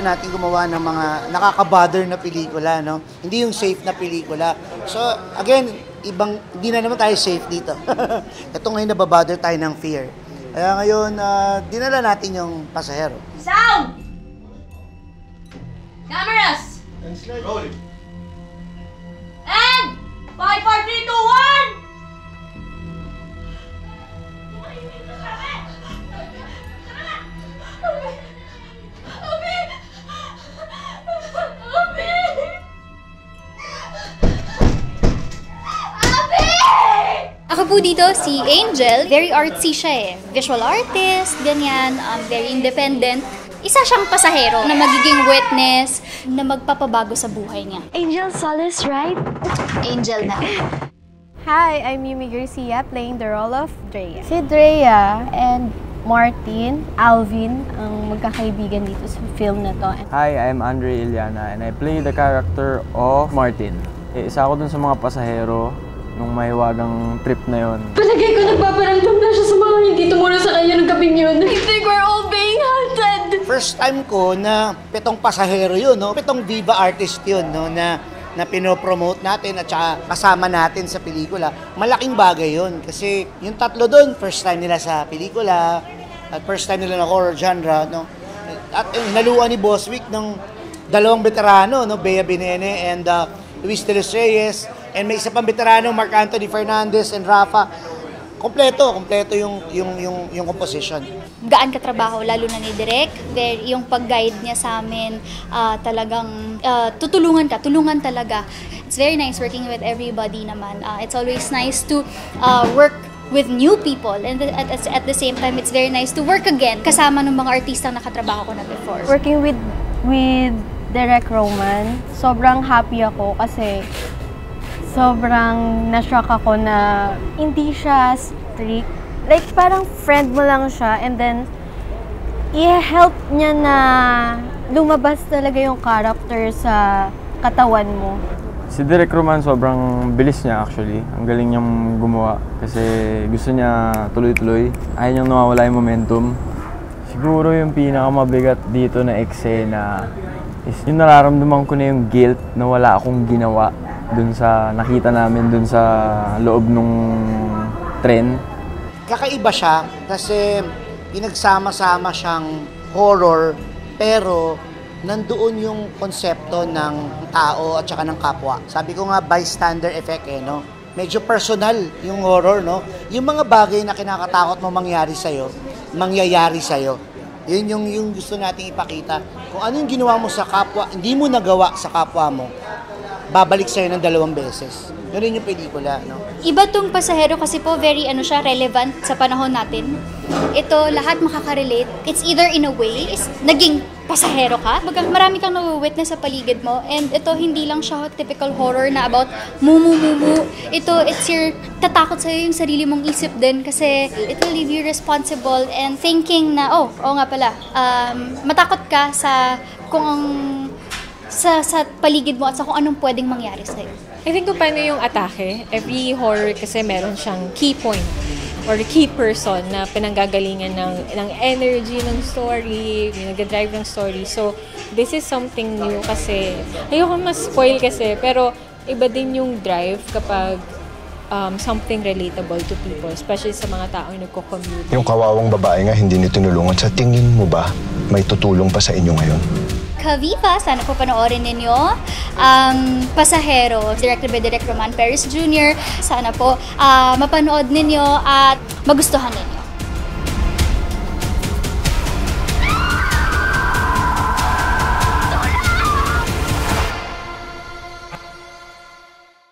natin gumawa ng mga nakaka-bother na pelikula, no? Hindi yung safe na pelikula. So, again, hindi na naman tayo safe dito. Ito ngayon nababother tayo ng fear. Kaya ngayon, dinala natin yung pasahero. Sound! Cameras! And slide. Rolling. And 5, 4, 3, 2, 1! Ako po dito si Angel, very artsy siya eh. Visual artist, ganyan, very independent. Isa siyang pasahero na magiging witness na magpapabago sa buhay niya. Angel Solis, right? Angel na. Hi, I'm Yumi Garcia playing the role of Drea. Si Drea and Martin, Alvin, ang magkakaibigan dito sa film na to. Hi, I'm Andre Iliana and I play the character of Martin. Isa ako dun sa mga pasahero nung mahiwagang trip na yon. Palagay ko nagpaparamdam na siya sa mga hindi tumulong sa kanya ng gabing yun. I think we're all being hunted! First time ko na 7 pasahero yun, no? 7 Viva artist yun, no? Na pinopromote natin at saka kasama natin sa pelikula. Malaking bagay yun kasi yung 3 doon, first time nila sa pelikula at first time nila na horror genre, no? At naluan ni Boswick ng 2 veterano, no? Bea Binene and Luis de los Reyes, and may isa pang veterano, Mark Anthony Fernandez and Rafa. Kompleto yung composition. Gaan ka trabaho, lalo na ni Direk. Yung pag-guide niya sa amin, talagang tulungan talaga. It's very nice working with everybody naman. It's always nice to work with new people, and at the same time, it's very nice to work again kasama ng mga artistang nakatrabaho ko na before. Working with Direk Roman, sobrang happy ako kasi sobrang na-shock ako na hindi siya strict. Like, parang friend mo lang siya and then i-help niya na lumabas talaga yung character sa katawan mo. Si Direk Roman, sobrang bilis niya actually. Ang galing niyang gumawa kasi gusto niya tuloy-tuloy. Ayaw niyang nawawala yung momentum. Siguro yung pinakamabigat dito na eksena is yung nararamdaman ko na yung guilt na wala akong ginawa dun sa nakita namin dun sa loob nung tren. Kakaiba siya kasi pinagsama-sama siyang horror pero nandoon yung konsepto ng tao at saka ng kapwa. Sabi ko nga bystander effect eh, no? Medyo personal yung horror, no? Yung mga bagay na kinakatakot mo mangyari sa'yo, mangyayari sa'yo. Yun yung gusto nating ipakita. Kung ano yung ginawa mo sa kapwa, hindi mo nagawa sa kapwa mo, babalik sa'yo ng 2 beses. Yun rin yung pelikula, no? Iba tong pasahero kasi po very relevant sa panahon natin. Ito, lahat makaka-relate. It's either in a way, is naging pasahero ka. Marami kang na-witness sa paligid mo. And ito, hindi lang siya typical horror na about mumu. Ito, it's your tatakot sa'yo yung sarili mong isip din kasi it will leave you responsible and thinking na, oo nga pala, matakot ka sa sa paligid mo at sa kung anong pwedeng mangyari sa'yo. I think kung paano yung atake, every horror kasi meron siyang key point or key person na pinanggagalingan ng energy ng story, yung nag-drive ng story. So, this is something new kasi, ayoko mas-spoil kasi, pero iba din yung drive kapag something relatable to people, especially sa mga taong nagko-commute. Yung kawawang babae nga hindi niyo tinulungan, sa tingin mo ba may tutulong pa sa inyo ngayon? Kaviva, sana po panoorin ninyo ang Pasahero, directed by Direk Roman Perez Jr. Sana po mapanood ninyo at magustuhan ninyo.